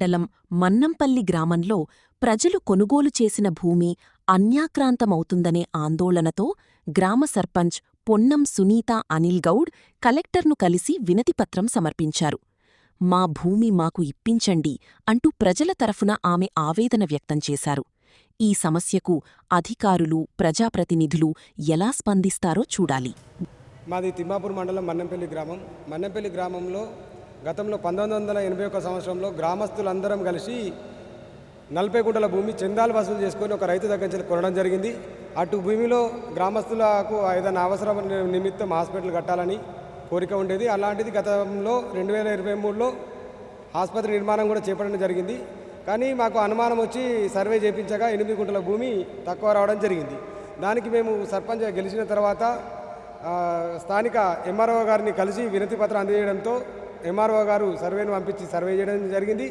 మండలం మన్నంపల్లి గ్రామంలో ప్రజలు కొనుగోలు చేసిన భూమి అన్యాక్రాంతమవుతుందనే ఆందోళనతో గ్రామ సర్పంచ్ పొన్నం సునీత అనిల్ గౌడ్ కలెక్టర్ను కలిసి వినతిపత్రం సమర్పించారు. మా భూమి మాకు ఇప్పించండి అంటూ ప్రజల తరఫున ఆమె ఆవేదన వ్యక్తం చేశారు. ఈ సమస్యకు అధికారులు, ప్రజాప్రతినిధులు ఎలా స్పందిస్తారో చూడాలి. మాది తిమ్మాపూర్ మండలం మన్నంపల్లి గ్రామం. మన్నంపల్లి గ్రామంలో గతంలో 1981 సంవత్సరంలో గ్రామస్తులందరం కలిసి 40 గుంటల భూమి చందాలు వసూలు చేసుకొని ఒక రైతు దగ్గర నుంచి కొనడం జరిగింది. అటు భూమిలో గ్రామస్తులకు ఏదైనా అవసరం నిమిత్తం హాస్పిటల్ కట్టాలని కోరిక ఉండేది. అలాంటిది గతంలో 2023లో ఆసుపత్రి నిర్మాణం కూడా చేపట్టడం జరిగింది. కానీ మాకు అనుమానం వచ్చి సర్వే చేయించగా 8 గుంటల భూమి తక్కువ రావడం జరిగింది. దానికి మేము సర్పంచ్ గెలిచిన తర్వాత స్థానిక ఎంఆర్ఓ గారిని కలిసి వినతి పత్రం అందజేయడంతో ఎంఆర్ఓ గారు సర్వేను పంపించి సర్వే చేయడం జరిగింది.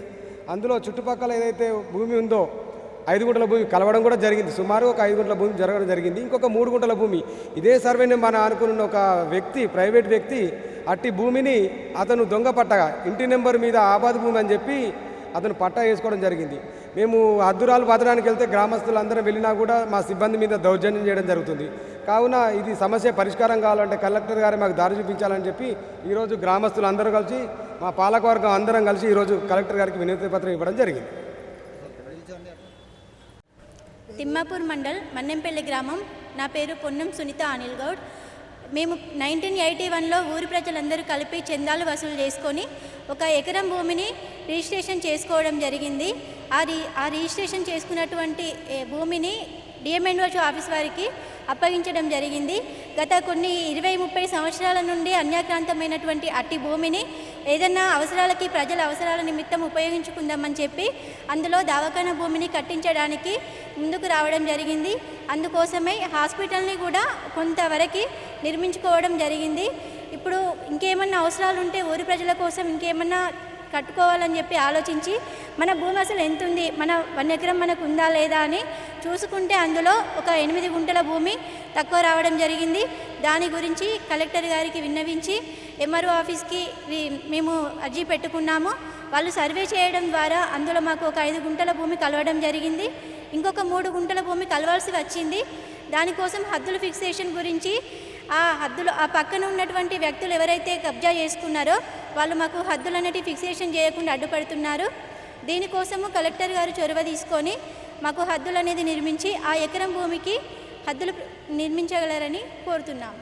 అందులో చుట్టుపక్కల ఏదైతే భూమి ఉందో 5 గుంటల భూమి కలవడం కూడా జరిగింది. సుమారు ఒక 5 గుంటల భూమి జరగడం జరిగింది. ఇంకొక 3 గుంటల భూమి ఇదే సర్వేని మన అనుకున్న ఒక వ్యక్తి, ప్రైవేట్ వ్యక్తి అట్టి భూమిని అతను దొంగ పట్టగా ఇంటి నెంబర్ మీద ఆబాద్ భూమి అని చెప్పి అతను పట్టా వేసుకోవడం జరిగింది. మేము హద్దురాలు పదడానికి వెళ్తే గ్రామస్తులందరం వెళ్ళినా కూడా మా సిబ్బంది మీద దౌర్జన్యం చేయడం జరుగుతుంది. కావున ఇది సమస్య పరిష్కారం కావాలంటే కలెక్టర్ గారు మాకు దారి చూపించాలని చెప్పి ఈరోజు గ్రామస్తులు అందరూ కలిసి, మా పాలకవర్గం అందరం కలిసి ఈరోజు కలెక్టర్ గారికి వినతి పత్రం ఇవ్వడం జరిగింది. తిమ్మాపూర్ మండల్ మన్నెంపల్లి గ్రామం. నా పేరు పొన్నం సునీత అనిల్ గౌడ్. మేము 1981లో ఊరి ప్రజలందరూ కలిపి చందాలు వసూలు చేసుకొని 1 ఎకరం భూమిని రిజిస్ట్రేషన్ చేసుకోవడం జరిగింది. ఆ రిజిస్ట్రేషన్ చేసుకున్నటువంటి భూమిని డిఎంఎన్ఓ ఆఫీస్ వారికి అప్పగించడం జరిగింది. గత కొన్ని 20-30 సంవత్సరాల నుండి అన్యాక్రాంతమైనటువంటి అట్టి భూమిని ఏదన్నా అవసరాలకి, ప్రజల అవసరాల నిమిత్తం ఉపయోగించుకుందామని చెప్పి అందులో దవాఖానా భూమిని కట్టించడానికి ముందుకు రావడం జరిగింది. అందుకోసమే హాస్పిటల్ని కూడా కొంతవరకు నిర్మించుకోవడం జరిగింది. ఇప్పుడు ఇంకేమన్నా అవసరాలు ఉంటే ఊరి ప్రజల కోసం ఇంకేమన్నా కట్టుకోవాలని చెప్పి ఆలోచించి మన భూమి అసలు ఎంత ఉంది, మన 1 ఎకరం మనకు ఉందా లేదా అని చూసుకుంటే అందులో ఒక 8 గుంటల భూమి తక్కువ రావడం జరిగింది. దాని గురించి కలెక్టర్ గారికి విన్నవించి ఎంఆర్ఓ ఆఫీస్కి మేము అర్జీ పెట్టుకున్నాము. వాళ్ళు సర్వే చేయడం ద్వారా అందులో మాకు ఒక 5 గుంటల భూమి కలవడం జరిగింది. ఇంకొక 3 గుంటల భూమి కలవాల్సి వచ్చింది. దానికోసం హద్దుల ఫిక్సేషన్ గురించి ఆ పక్కన ఉన్నటువంటి వ్యక్తులు ఎవరైతే కబ్జా చేసుకున్నారో వాళ్ళు మాకు హద్దులు అనేటివి ఫిక్సేషన్ చేయకుండా అడ్డుపడుతున్నారు. దీనికోసము కలెక్టర్ గారు చొరవ తీసుకొని మాకు హద్దులు అనేది నిర్మించి ఆ ఎకరం భూమికి హద్దులు నిర్మించగలరని కోరుతున్నాము.